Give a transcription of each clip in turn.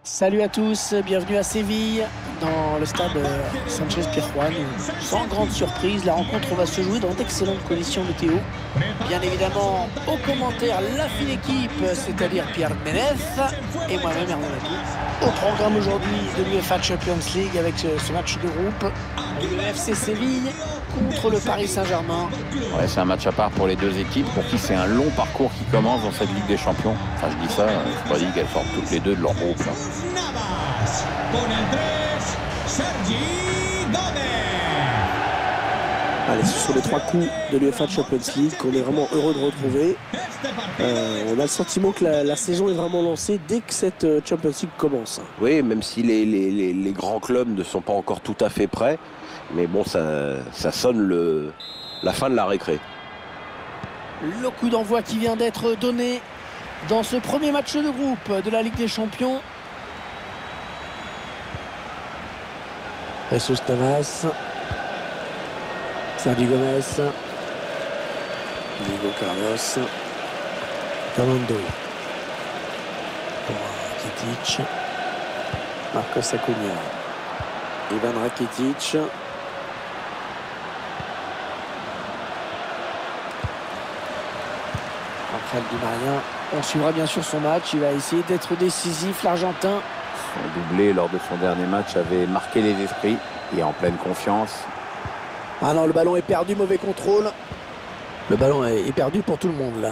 Salut à tous, bienvenue à Séville, dans le stade Sanchez-Pizjuán. Sans grande surprise, la rencontre va se jouer dans d'excellentes conditions météo. Bien évidemment, au commentaire, la fine équipe, c'est-à-dire Pierre Ménez et moi-même Hervé Latou. Au programme aujourd'hui de l'UEFA Champions League avec ce match de groupe de l'FC Séville contre le Paris Saint-Germain. Ouais, c'est un match à part pour les deux équipes, pour qui c'est un long parcours qui commence dans cette Ligue des Champions. Enfin, je dis ça, je pas dit qu'elles sortent toutes les deux de leur groupe. Allez, ce sont les trois coups de l'UEFA Champions League qu'on est vraiment heureux de retrouver. On a le sentiment que la saison est vraiment lancée dès que cette Champions League commence. Oui, même si les grands clubs ne sont pas encore tout à fait prêts. Mais bon, ça sonne la fin de la récré. Le coup d'envoi qui vient d'être donné dans ce premier match de groupe de la Ligue des Champions. Jesus Navas, Sergio Gomez, Diego Carlos, Fernando, Rakitic, Marcos Acuna, Ivan Rakitic, Rafael Di Maria. On suivra bien sûr son match, il va essayer d'être décisif, l'Argentin. Son doublé lors de son dernier match avait marqué les esprits et en pleine confiance. Ah non, le ballon est perdu, mauvais contrôle. Le ballon est perdu pour tout le monde là.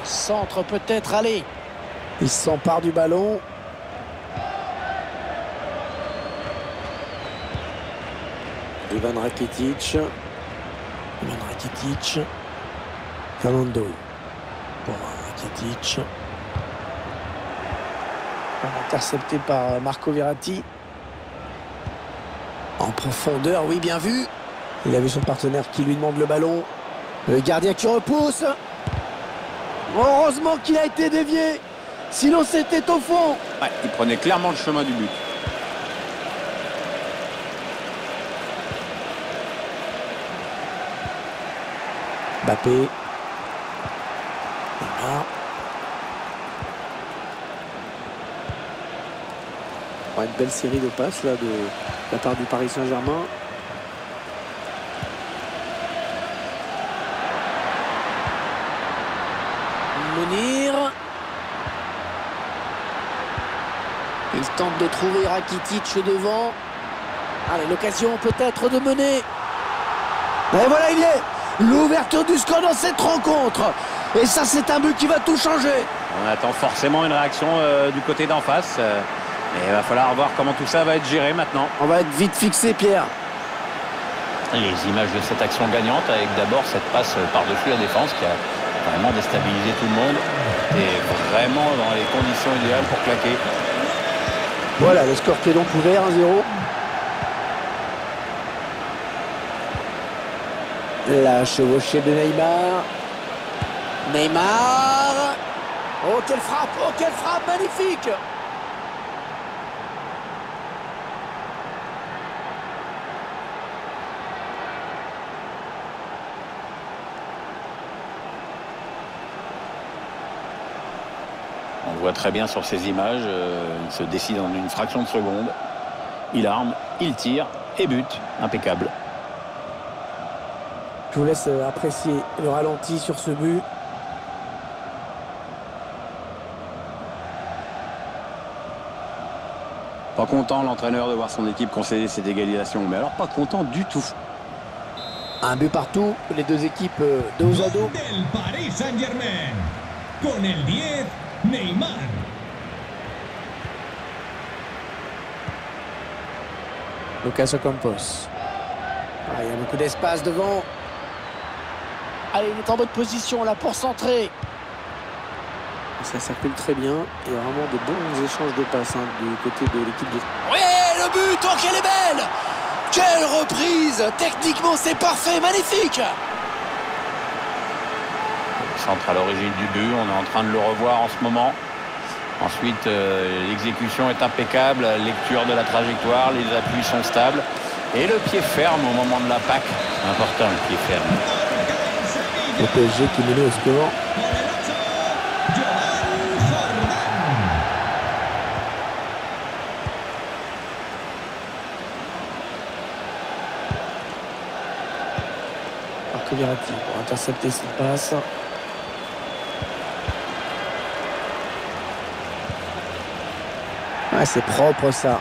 Centre peut-être, allez. Il s'empare du ballon. Ivan Rakitic. Fernando. Pour Rakitic. Intercepté par Marco Verratti. En profondeur, oui, bien vu. Il a vu son partenaire qui lui demande le ballon. Le gardien qui repousse. Heureusement qu'il a été dévié. Sinon c'était au fond. Ouais, il prenait clairement le chemin du but. Mbappé. Neymar. Une belle série de passes là de la part du Paris Saint-Germain. Mounir. Il tente de trouver Rakitic devant. Allez, l'occasion peut-être de mener. Et voilà, il est l'ouverture du score dans cette rencontre. Et ça, c'est un but qui va tout changer. On attend forcément une réaction du côté d'en face. Mais il va falloir voir comment tout ça va être géré maintenant. On va être vite fixé, Pierre. Les images de cette action gagnante avec d'abord cette passe par-dessus la défense qui a vraiment déstabilisé tout le monde et vraiment dans les conditions idéales pour claquer. Voilà, le score qui est donc ouvert, 1-0. La chevauchée de Neymar. Neymar. Oh, quelle frappe, magnifique. On voit très bien sur ces images, il se décide en une fraction de seconde. Il arme, il tire et but. Impeccable. Je vous laisse apprécier le ralenti sur ce but. Pas content l'entraîneur de voir son équipe concéder cette égalisation, mais alors pas content du tout. Un but partout, les deux équipes dos à dos. Del Paris Saint-Germain, con el 10, Neymar. Lucas Ocampos. Ah, il y a beaucoup d'espace devant. Allez, il est en bonne position là pour centrer. Ça circule très bien. Il y a vraiment de bons échanges de passes du côté de l'équipe de... Oui, le but, oh qu'elle est belle. Quelle reprise. Techniquement, c'est parfait, magnifique. Centre à l'origine du but, on est en train de le revoir en ce moment. Ensuite, l'exécution est impeccable, la lecture de la trajectoire, les appuis sont stables. Et le pied ferme au moment de la PAC. C'est important, le pied ferme. Le PSG qui menait au score. Marco Verratti pour intercepter cette passe. Ouais, c'est propre ça.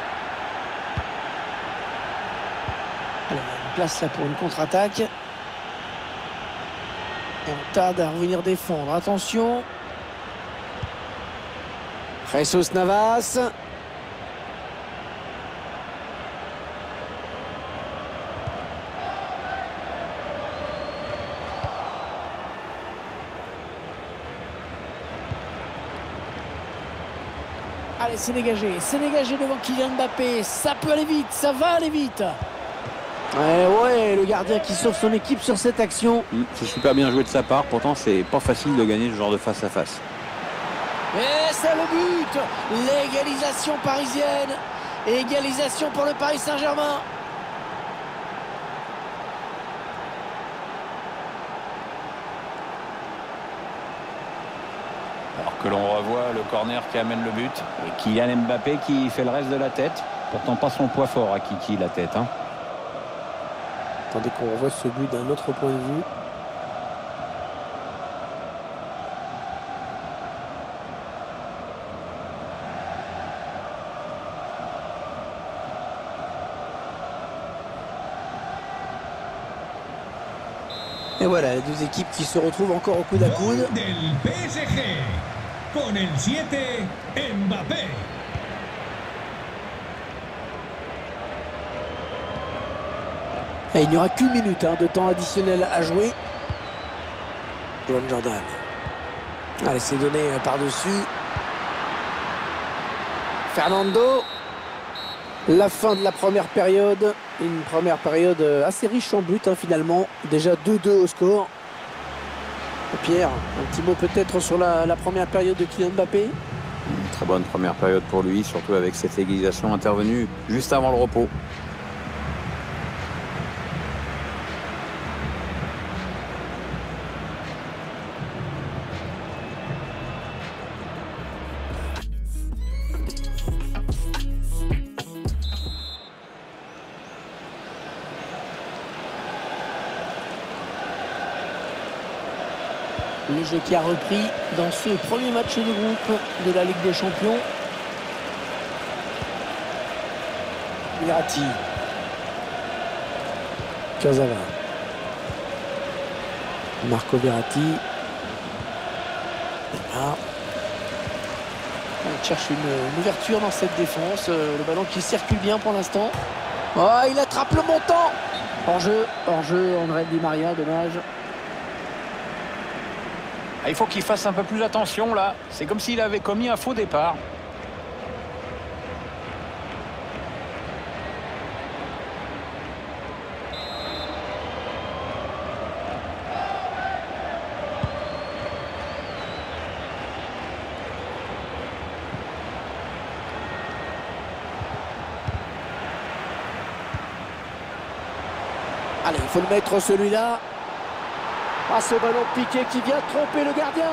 Alors, une place là pour une contre-attaque. Et on tarde à revenir défendre. Attention. Jesus Navas. Allez, c'est dégagé devant Kylian Mbappé. Ça peut aller vite, ça va aller vite. Ouais, le gardien qui sauve son équipe sur cette action. C'est super bien joué de sa part, pourtant c'est pas facile de gagner ce genre de face à face. Et c'est le but. L'égalisation parisienne. Égalisation pour le Paris Saint-Germain. Alors que l'on revoit le corner qui amène le but. Et Kylian Mbappé qui fait le reste de la tête. Pourtant pas son poids fort à Kiki la tête. Hein. Attendez qu'on revoie ce but d'un autre point de vue. Et voilà, les deux équipes qui se retrouvent encore au coude à coude. Del PSG, con el 7, Mbappé. Et il n'y aura qu'une minute de temps additionnel à jouer. Joan Jordan. Allez, c'est donné par-dessus. Fernando. La fin de la première période. Une première période assez riche en buts finalement. Déjà 2-2 au score. Et Pierre, un petit mot peut-être sur la première période de Kylian Mbappé. Une très bonne première période pour lui, surtout avec cette égalisation intervenue juste avant le repos. Le jeu qui a repris dans ce premier match de groupe de la Ligue des Champions. Verratti. Kurzawa. Marco Verratti. Voilà. On cherche une ouverture dans cette défense. Le ballon qui circule bien pour l'instant. Oh, il attrape le montant. Hors-jeu, André Di Maria, dommage. Ah, il faut qu'il fasse un peu plus attention là. C'est comme s'il avait commis un faux départ. Allez, il faut le mettre celui-là. Ah, ce ballon piqué qui vient tromper le gardien.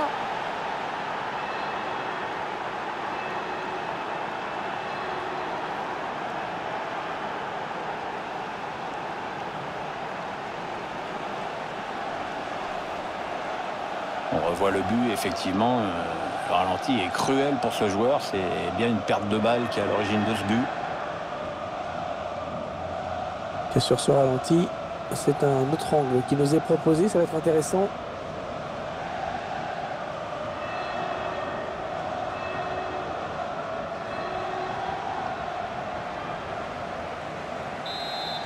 On revoit le but, effectivement. Le ralenti est cruel pour ce joueur. C'est bien une perte de balle qui est à l'origine de ce but. Et sur ce ralenti, c'est un autre angle qui nous est proposé, ça va être intéressant.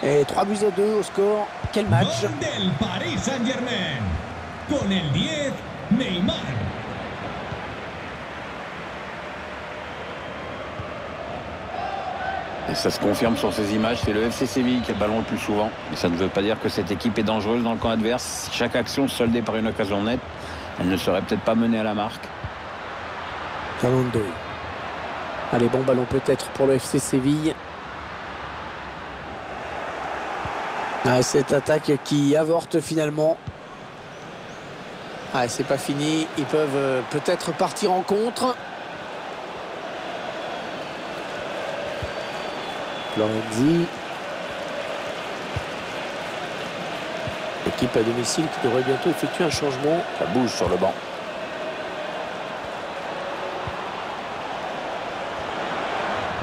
Et 3-2 au score. Quel match! Gol del Paris Saint-Germain, con el 10, Neymar. Et ça se confirme sur ces images, c'est le FC Séville qui a le ballon le plus souvent. Mais ça ne veut pas dire que cette équipe est dangereuse dans le camp adverse. Si chaque action soldée par une occasion nette, elle ne serait peut-être pas menée à la marque. Fernando. Allez, bon ballon peut-être pour le FC Séville. Ah, cette attaque qui avorte finalement. Ah, c'est pas fini. Ils peuvent peut-être partir en contre. Lorenzi. Et L'équipe à domicile qui devrait bientôt effectuer un changement. Ça bouge sur le banc.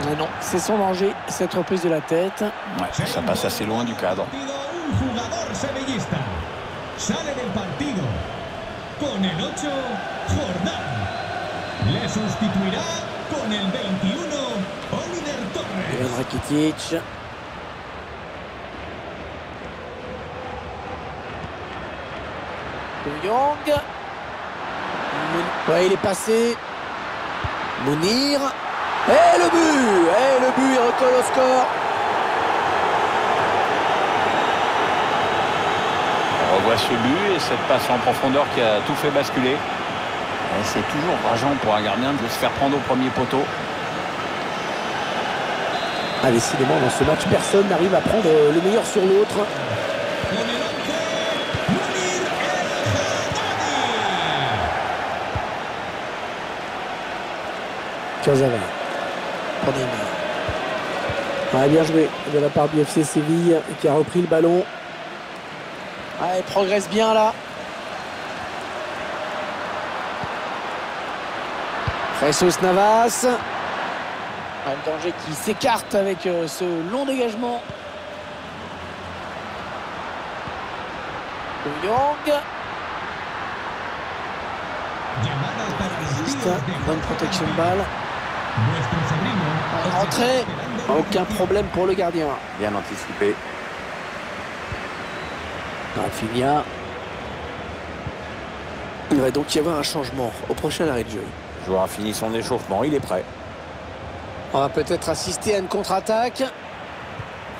Mais non, c'est son danger, cette reprise de la tête. Ouais, ça passe assez loin du cadre. Un jugador sevillista. Sale del partido. Con el 8, Jordán. Le sustituirá con el 21, Oliver Torres. Ivan Rakitic. De Jong. Ouais, il est passé. Mounir. Et le but! Et le but, il recolle au score. On revoit ce but et cette passe en profondeur qui a tout fait basculer. Et c'est toujours rageant pour un gardien de se faire prendre au premier poteau. Ah, décidément, dans ce match, personne n'arrive à prendre le meilleur sur l'autre. Con el 11, Munir El Haddadi. 15 à 20. Pour Neymar. Ouais, bien joué de la part du FC Séville qui a repris le ballon. Ah, il progresse bien là. Jesus Navas. Ah, le danger qui s'écarte avec ce long dégagement. De Jong. Llamada para el Juste, tiro de bonne protection de balle. Nuestro sobrino. Entrée. Aucun problème pour le gardien. Bien anticipé. Rafinha. Il va donc y avoir un changement au prochain arrêt de jeu. Le joueur a fini son échauffement, il est prêt. On va peut-être assister à une contre-attaque.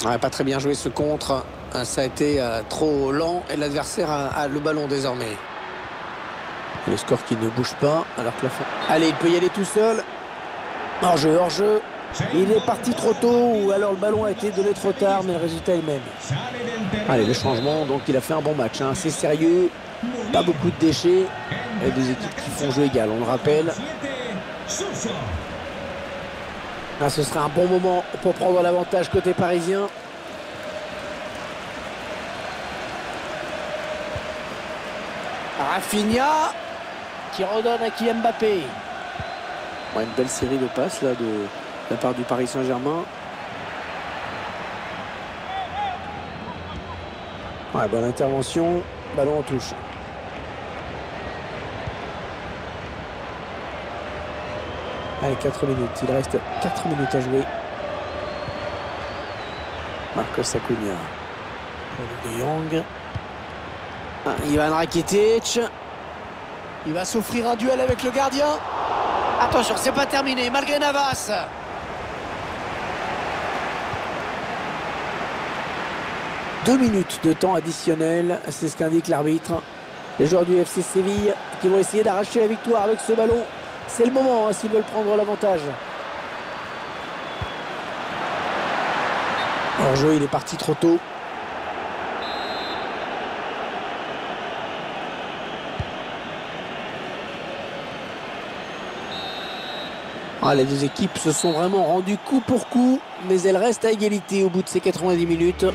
Ouais, pas très bien joué ce contre. Ça a été trop lent et l'adversaire a le ballon désormais. Le score qui ne bouge pas alors que la fin... Allez, il peut y aller tout seul. Hors-jeu, hors-jeu. Il est parti trop tôt ou alors le ballon a été donné trop tard, mais le résultat est le même. Sale del terreno. Allez, le changement, donc il a fait un bon match. Hein. C'est sérieux, pas beaucoup de déchets et deux équipes qui font jeu égal, on le rappelle. 7, Suso. Ah, ce serait un bon moment pour prendre l'avantage côté parisien. Rafinha qui redonne à Kylian Mbappé. Ouais, une belle série de passes là de la part du Paris Saint-Germain. Ouais, bonne intervention, ballon en touche. Allez, 4 minutes, il reste 4 minutes à jouer. Marcos Acuna. De Jong. Ah, Ivan Rakitic. Il va s'offrir un duel avec le gardien. Attention, c'est pas terminé malgré Navas. Deux minutes de temps additionnel, c'est ce qu'indique l'arbitre. Les joueurs du FC Séville qui vont essayer d'arracher la victoire avec ce ballon. C'est le moment hein, s'ils veulent prendre l'avantage. Hors-jeu, il est parti trop tôt. Ah, les deux équipes se sont vraiment rendues coup pour coup, mais elles restent à égalité au bout de ces 90 minutes.